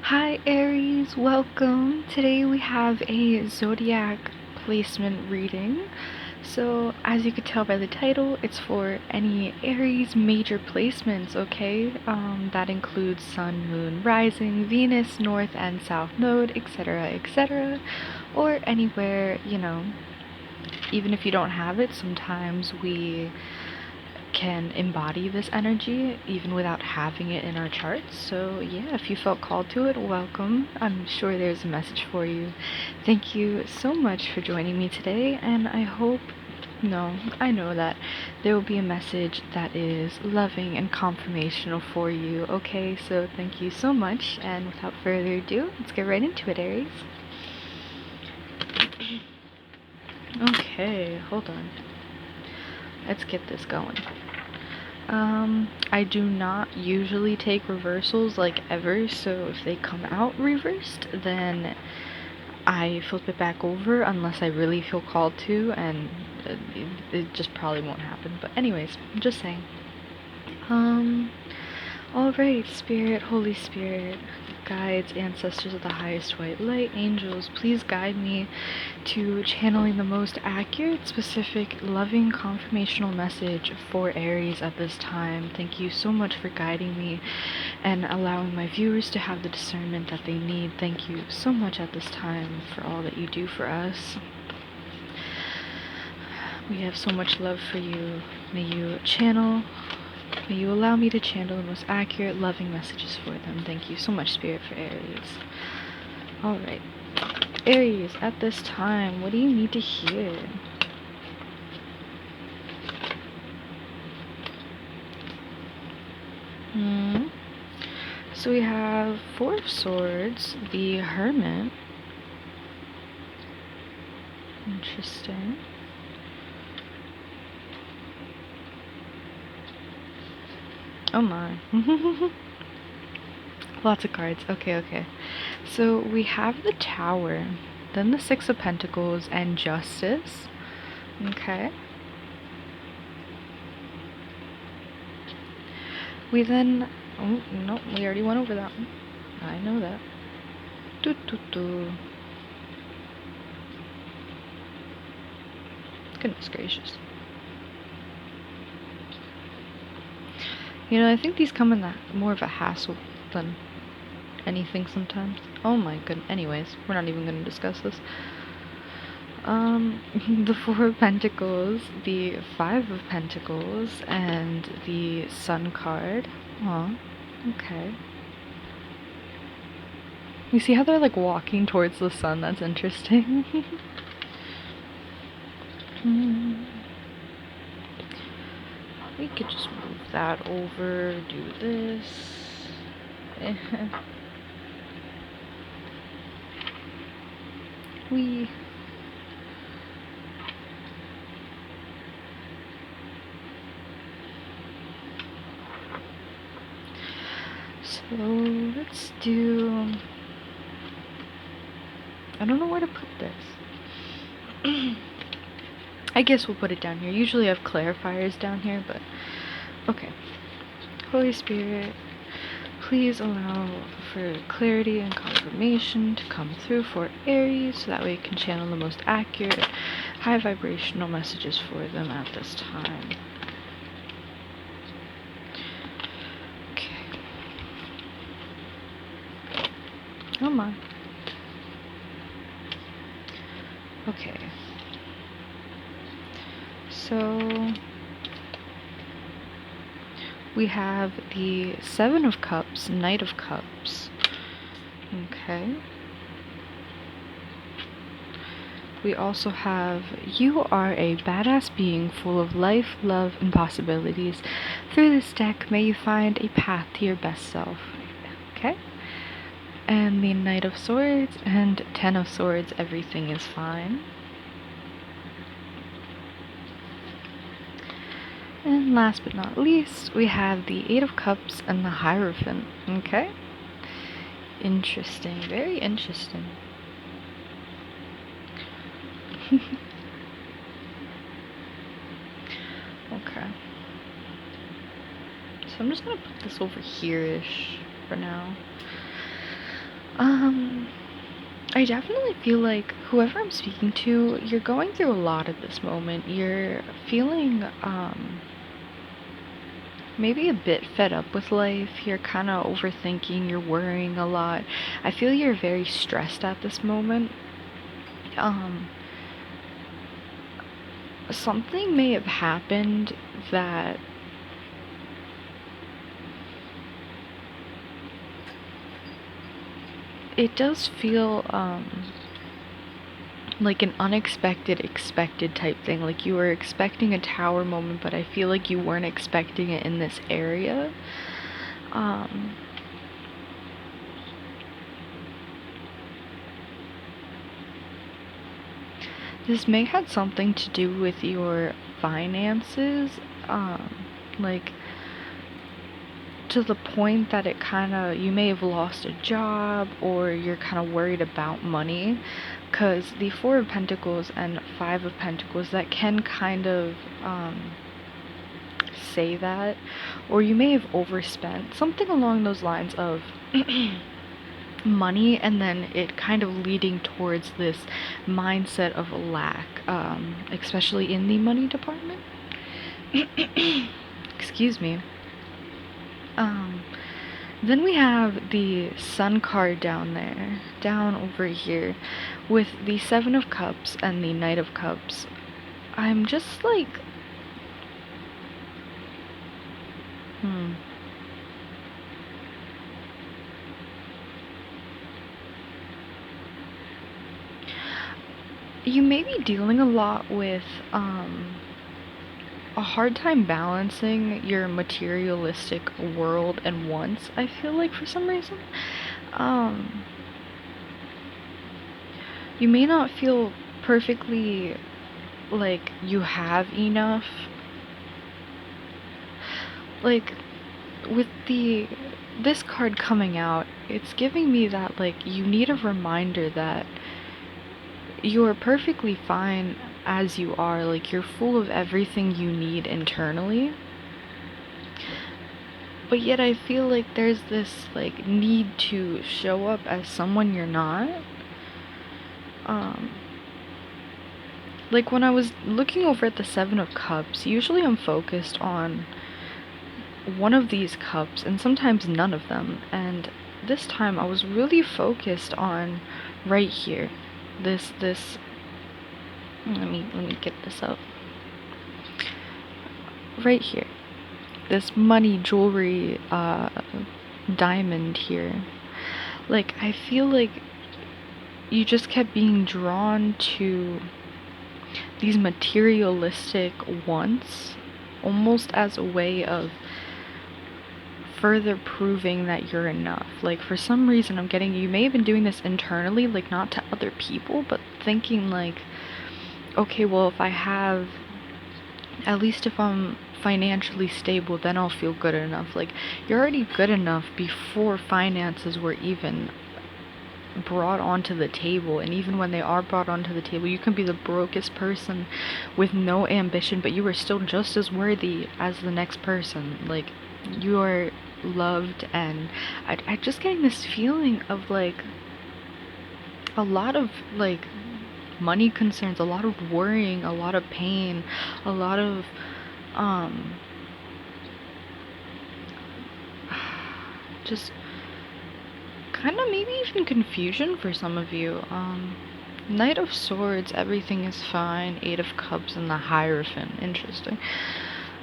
Hi Aries, welcome. Today we have a Zodiac placement reading. So, as you could tell by the title, it's for any Aries major placements, okay? That includes Sun, Moon, Rising, Venus, North and South Node, etc., etc. Or anywhere, even if you don't have it, sometimes we can embody this energy even without having it in our charts. So yeah, if you felt called to it, welcome. I'm sure there's a message for you. Thank you so much for joining me today, and I know that there will be a message that is loving and confirmational for you, okay? So thank you so much, and without further ado, let's get right into it, Aries. Okay, hold on. Let's get this going. I do not usually take reversals like ever, so if they come out reversed, then I flip it back over unless I really feel called to, and it just probably won't happen. But anyways, I'm just saying. Alright, Spirit, Holy Spirit, guides, ancestors of the highest white light, angels, please guide me to channeling the most accurate, specific, loving, confirmational message for Aries at this time. Thank you so much for guiding me and allowing my viewers to have the discernment that they need. Thank you so much at this time for all that you do for us. We have so much love for you. May you allow me to channel the most accurate, loving messages for them. Thank you so much, Spirit, for Aries. Alright. Aries, at this time, what do you need to hear? So we have Four of Swords, the Hermit. Interesting. Oh my. Lots of cards. Okay. So we have the Tower, then the Six of Pentacles, and Justice. Okay. We then... Oh, no, we already went over that one. I know that. Goodness gracious. I think these come in that more of a hassle than anything sometimes. Oh my goodness. Anyways, we're not even going to discuss this. The Four of Pentacles, the Five of Pentacles, and the Sun card. Aw, okay. You see how they're like walking towards the sun? That's interesting. We could just move that over, do this. We... So, let's do... I don't know where to put this. I guess we'll put it down here. Usually I have clarifiers down here, but... Okay. Holy Spirit, please allow for clarity and confirmation to come through for Aries, so that way it can channel the most accurate, high vibrational messages for them at this time. Okay. Oh my. Okay. So we have the Seven of Cups, Knight of Cups. Okay. We also have, you are a badass being full of life, love, and possibilities. Through this deck, may you find a path to your best self. Okay? And the Knight of Swords and Ten of Swords, everything is fine. And last but not least, we have the Eight of Cups and the Hierophant. Okay? Interesting. Very interesting. Okay. So I'm just gonna put this over here-ish for now. Um, I definitely feel like whoever I'm speaking to, you're going through a lot at this moment. You're feeling, maybe a bit fed up with life. You're kind of overthinking, you're worrying a lot. I feel you're very stressed at this moment. Um, Something may have happened that it does feel, like an unexpected expected type thing. Like you were expecting a tower moment, but I feel like you weren't expecting it in this area. Um, this may have something to do with your finances, like to the point that it kind of, you may have lost a job or you're kind of worried about money, because the Four of Pentacles and Five of Pentacles, that can kind of say that, or you may have overspent, something along those lines of money, and then it kind of leading towards this mindset of lack, especially in the money department. Excuse me. Um, then we have the Sun card down there, down over here, with the Seven of Cups and the Knight of Cups. I'm just like, you may be dealing a lot with, a hard time balancing your materialistic world and wants, I feel like, for some reason. Um, you may not feel perfectly like you have enough. Like, with this card coming out, it's giving me that, like, you need a reminder that you are perfectly fine as you are. Like, you're full of everything you need internally. But yet I feel like there's this, like, need to show up as someone you're not. Like, when I was looking over at the Seven of Cups, usually I'm focused on one of these cups and sometimes none of them. And this time I was really focused on right here. This let me get this up. Right here. This money, jewelry, diamond here. Like, I feel like you just kept being drawn to these materialistic wants, almost as a way of further proving that you're enough. Like, for some reason I'm getting, you may have been doing this internally, like not to other people, but thinking like, okay, well, if I have, at least if I'm financially stable, then I'll feel good enough. Like, you're already good enough before finances were even brought onto the table. And even when they are brought onto the table, you can be the brokest person with no ambition, but you are still just as worthy as the next person. Like, you are loved. And I just getting this feeling of, like, a lot of, like, money concerns, a lot of worrying, a lot of pain, a lot of just kind of maybe even confusion for some of you. Knight of Swords, everything is fine. Eight of Cups and the Hierophant. Interesting.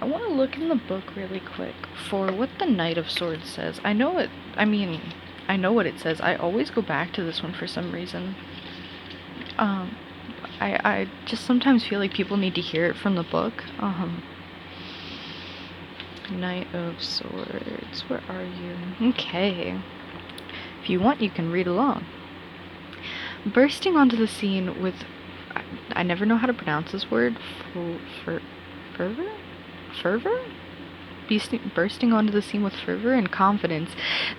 I want to look in the book really quick for what the Knight of Swords says. I know it, I mean, I know what it says. I always go back to this one for some reason. I just sometimes feel like people need to hear it from the book. Knight of Swords, where are you? Okay. If you want, you can read along. Bursting onto the scene with, I never know how to pronounce this word, fervor? Fervor? bursting onto the scene with fervor and confidence.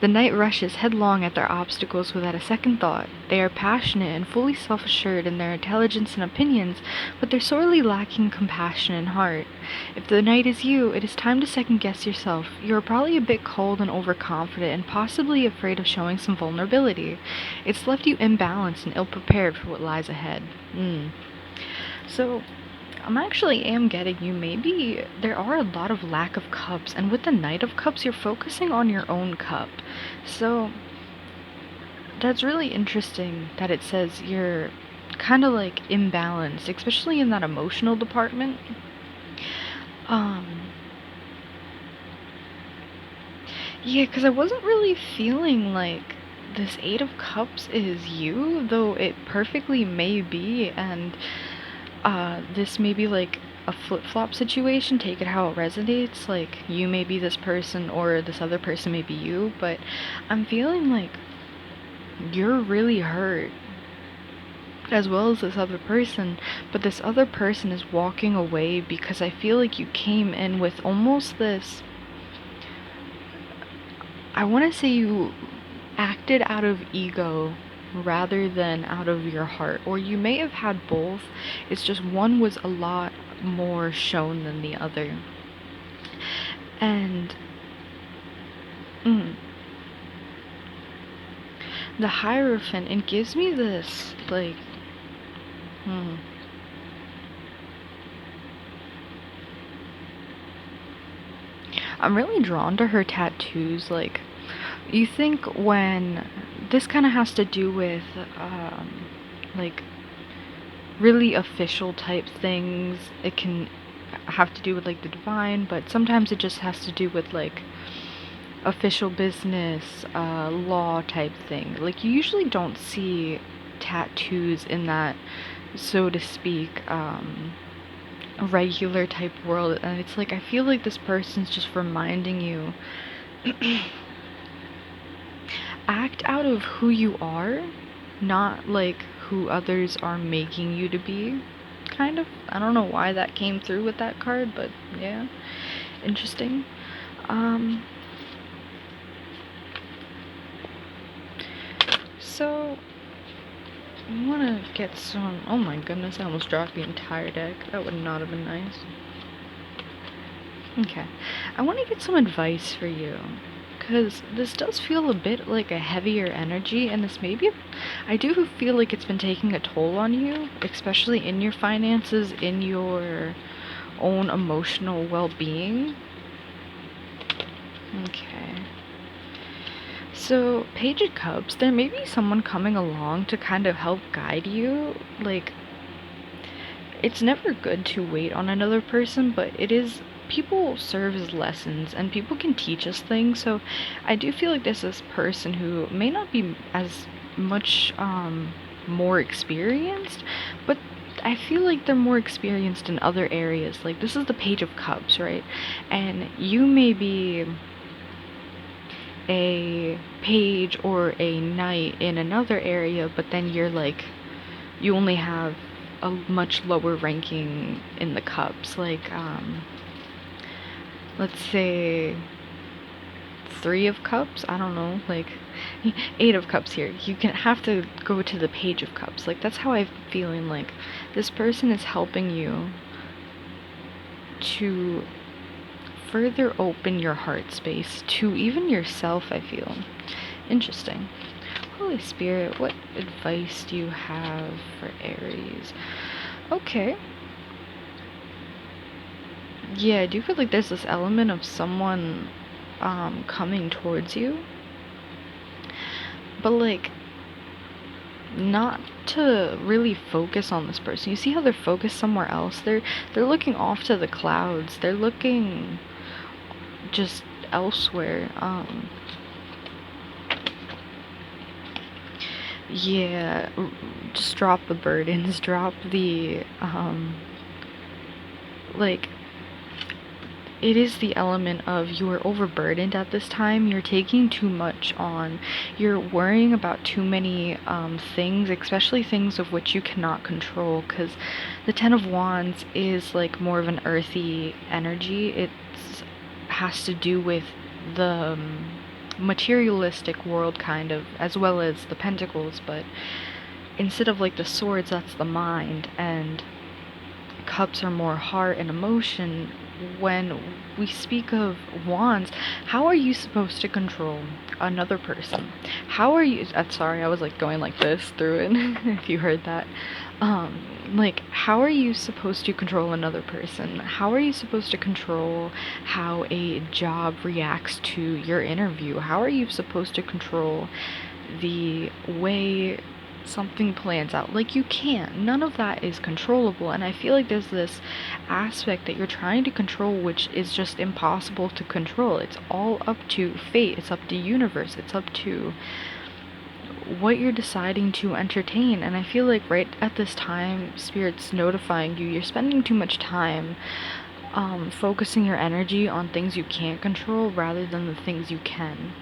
The knight rushes headlong at their obstacles without a second thought. They are passionate and fully self-assured in their intelligence and opinions, but they're sorely lacking compassion and heart. If the knight is you, it is time to second-guess yourself. You are probably a bit cold and overconfident and possibly afraid of showing some vulnerability. It's left you imbalanced and ill-prepared for what lies ahead. So, am getting you. Maybe there are a lot of lack of cups, and with the Knight of Cups, you're focusing on your own cup. So, that's really interesting that it says you're kind of like imbalanced, especially in that emotional department. Yeah, because I wasn't really feeling like this Eight of Cups is you, though it perfectly may be, and this may be like a flip-flop situation. Take it how it resonates. Like, you may be this person or this other person may be you, but I'm feeling like you're really hurt as well as this other person, but this other person is walking away because I feel like you came in with almost this, I want to say you acted out of ego rather than out of your heart, or you may have had both. It's just one was a lot more shown than the other. And the Hierophant, it gives me this like I'm really drawn to her tattoos. Like, you think when this kind of has to do with like really official type things, it can have to do with like the divine, but sometimes it just has to do with like official business, law type thing. Like, you usually don't see tattoos in that, so to speak, regular type world, and it's like I feel like this person's just reminding you act out of who you are, not like who others are making you to be, kind of. I don't know why that came through with that card, but yeah, interesting. So I want to get some, oh my goodness, I almost dropped the entire deck. That would not have been nice. Okay, I want to get some advice for you, because this does feel a bit like a heavier energy, and this maybe, I do feel like it's been taking a toll on you, especially in your finances, in your own emotional well-being. Okay. So, Page of Cups, there may be someone coming along to kind of help guide you. Like, it's never good to wait on another person, but it is, people serve as lessons and people can teach us things. So I do feel like there's this person who may not be as much more experienced, but I feel like they're more experienced in other areas. Like, this is the Page of Cups, right? And you may be a page or a knight in another area, but then you're like, you only have a much lower ranking in the cups. Like, let's say 3 of Cups, I don't know, like 8 of Cups here. You can have to go to the Page of Cups. Like, that's how I'm feeling. Like, this person is helping you to further open your heart space to even yourself, I feel. Interesting. Holy Spirit, what advice do you have for Aries? Okay. Yeah, I do feel like there's this element of someone coming towards you, but like, not to really focus on this person. You see how they're focused somewhere else? They're looking off to the clouds. They're looking just elsewhere. Yeah, just drop the burdens, drop the like, it is the element of you are overburdened at this time. You're taking too much on. You're worrying about too many things, especially things of which you cannot control, because the Ten of Wands is like more of an earthy energy. It's has to do with the materialistic world, kind of, as well as the pentacles, but instead of like the swords, that's the mind, and cups are more heart and emotion. When we speak of wands, how are you supposed to control another person? How are you, sorry, I was like going like this through it, if you heard that. Like, how are you supposed to control another person? How are you supposed to control how a job reacts to your interview? How are you supposed to control the way something plans out? Like, you can't. None of that is controllable, and I feel like there's this aspect that you're trying to control which is just impossible to control. It's all up to fate, it's up to universe, it's up to what you're deciding to entertain. And I feel like right at this time, Spirit's notifying you, you're spending too much time focusing your energy on things you can't control rather than the things you can.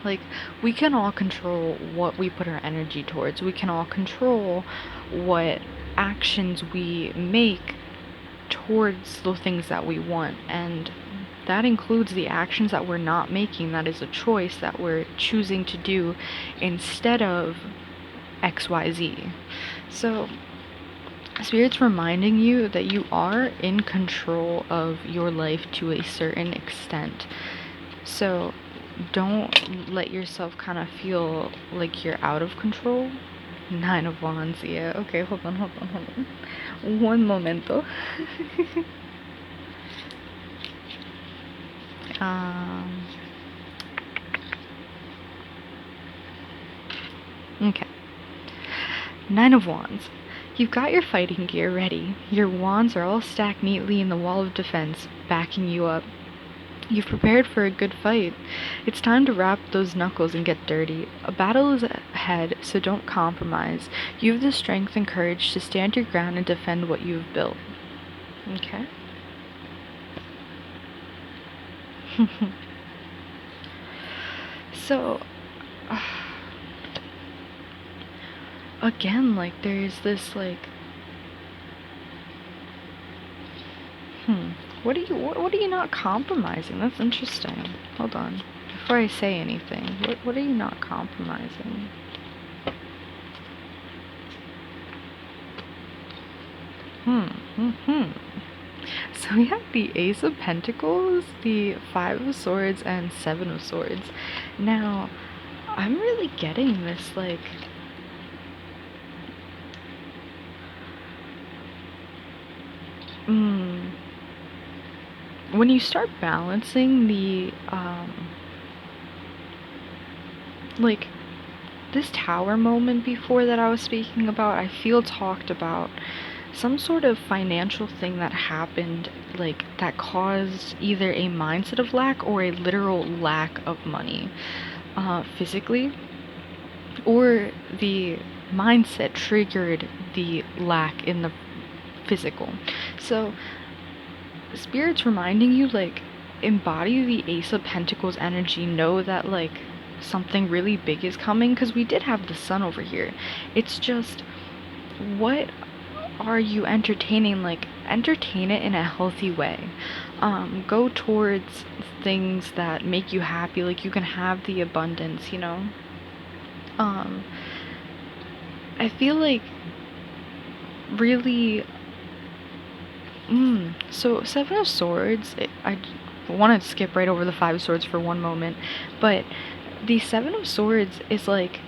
Like, we can all control what we put our energy towards. We can all control what actions we make towards the things that we want, and that includes the actions that we're not making. That is a choice that we're choosing to do instead of XYZ. So Spirit's reminding you that you are in control of your life to a certain extent. So don't let yourself kind of feel like you're out of control. 9 of Wands, yeah. Okay, hold on. One momento. Okay. 9 of Wands. You've got your fighting gear ready. Your wands are all stacked neatly in the wall of defense, backing you up. You've prepared for a good fight. It's time to wrap those knuckles and get dirty. A battle is ahead, so don't compromise. You have the strength and courage to stand your ground and defend what you've built. Okay. So, again, like, there's this, like, what are you not compromising? That's interesting. Hold on. Before I say anything, what are you not compromising? So we have the Ace of Pentacles, the 5 of Swords, and 7 of Swords. Now, I'm really getting this, like, when you start balancing the, like, this tower moment before that I was speaking about, I feel talked about some sort of financial thing that happened, like, that caused either a mindset of lack or a literal lack of money, physically, or the mindset triggered the lack in the physical. So Spirit's reminding you, like, embody the Ace of Pentacles energy. Know that, like, something really big is coming, because we did have the Sun over here. It's just, what are you entertaining? Like, entertain it in a healthy way. Go towards things that make you happy. Like, you can have the abundance, you know. I feel like really, so 7 of Swords, I want to skip right over the 5 of Swords for one moment, but the 7 of Swords is like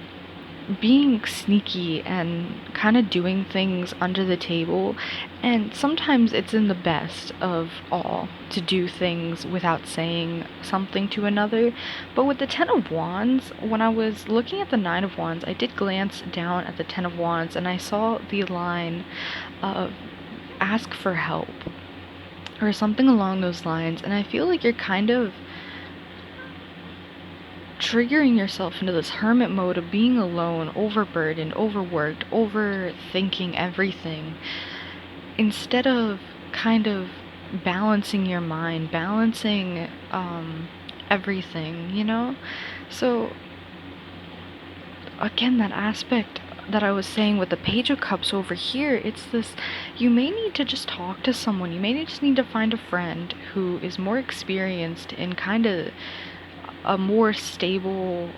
being sneaky and kind of doing things under the table, and sometimes it's in the best of all to do things without saying something to another. But with the 10 of Wands, when I was looking at the 9 of Wands, I did glance down at the 10 of Wands, and I saw the line of ask for help or something along those lines, and I feel like you're kind of triggering yourself into this hermit mode of being alone, overburdened, overworked, overthinking everything, instead of kind of balancing your mind, balancing everything, you know? So again, that aspect that I was saying with the Page of Cups over here, it's this, you may need to just talk to someone. You may just need to find a friend who is more experienced in kind of a more stable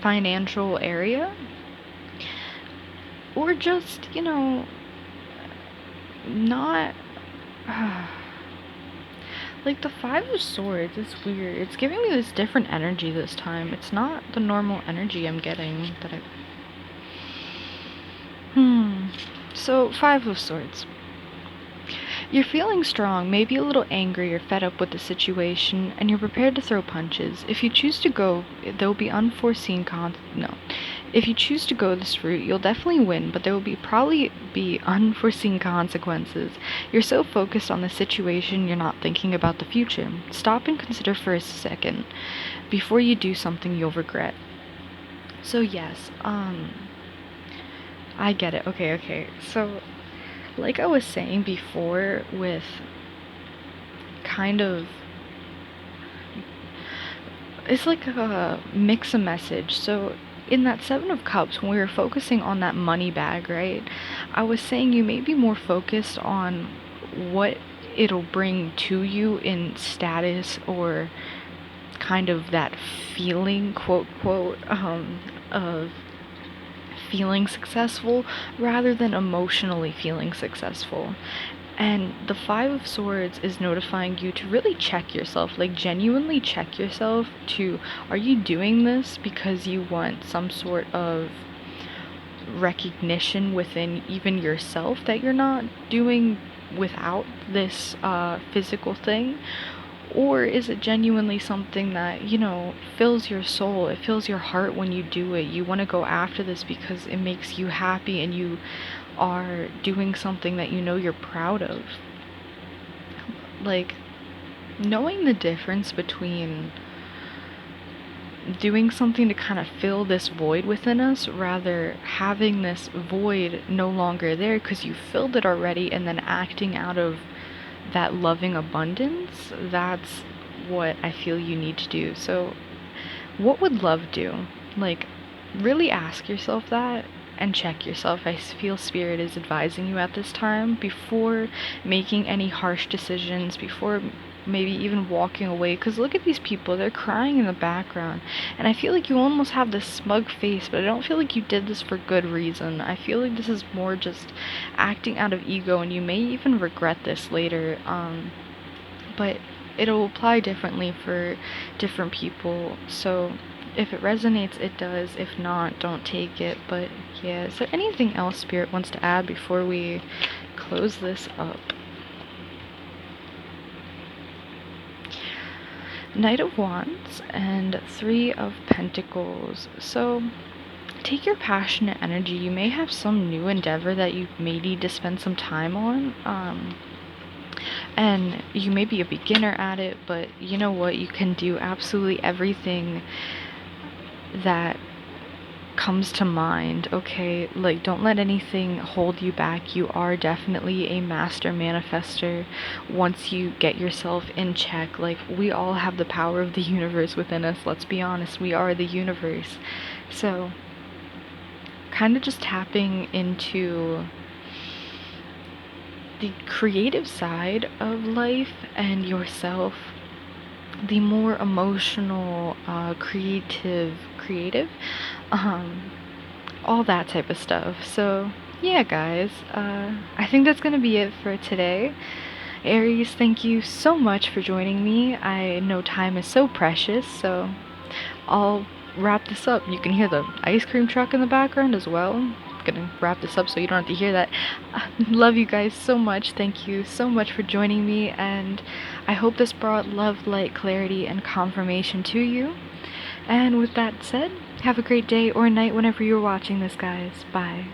financial area. Or just, not... like, the Five of Swords is weird. It's giving me this different energy this time. It's not the normal energy I'm getting that I... So, Five of Swords. You're feeling strong, maybe a little angry or fed up with the situation, and you're prepared to throw punches. If you choose to go, there will be unforeseen If you choose to go this route, you'll definitely win, but there will probably be unforeseen consequences. You're so focused on the situation, you're not thinking about the future. Stop and consider for a second. Before you do something you'll regret. So yes, I get it. Okay. So, like I was saying before, with kind of, it's like a mix of message. So in that Seven of Cups, when we were focusing on that money bag, right, I was saying you may be more focused on what it'll bring to you in status, or kind of that feeling, quote of feeling successful, rather than emotionally feeling successful. And the Five of Swords is notifying you to really check yourself, like genuinely check yourself to, are you doing this because you want some sort of recognition within even yourself that you're not doing without this physical thing? Or is it genuinely something that, fills your soul, it fills your heart when you do it? You want to go after this because it makes you happy and you are doing something that you know you're proud of. Like, knowing the difference between doing something to kind of fill this void within us, rather having this void no longer there because you filled it already, and then acting out of that loving abundance, that's what I feel you need to do. So what would love do? Like, really ask yourself that and check yourself. I feel Spirit is advising you at this time, before making any harsh decisions, before maybe even walking away, because look at these people, they're crying in the background, and I feel like you almost have this smug face, but I don't feel like you did this for good reason. I feel like this is more just acting out of ego, and you may even regret this later, but it'll apply differently for different people. So if it resonates, it does. If not, don't take it. But yeah, is there anything else Spirit wants to add before we close this up? Knight of Wands and Three of Pentacles. So take your passionate energy. You may have some new endeavor that you may need to spend some time on. And you may be a beginner at it, but you know what? You can do absolutely everything that comes to mind, okay? Like, don't let anything hold you back. You are definitely a master manifester once you get yourself in check. Like, we all have the power of the universe within us. Let's be honest, we are the universe. So kind of just tapping into the creative side of life and yourself, the more emotional, creative, all that type of stuff. So yeah, guys, I think that's gonna be it for today. Aries, thank you so much for joining me. I know time is so precious, so I'll wrap this up. You can hear the ice cream truck in the background as well. I'm gonna wrap this up so you don't have to hear that. Love you guys so much. Thank you so much for joining me, and I hope this brought love, light, clarity, and confirmation to you. And with that said, have a great day or night whenever you're watching this, guys. Bye.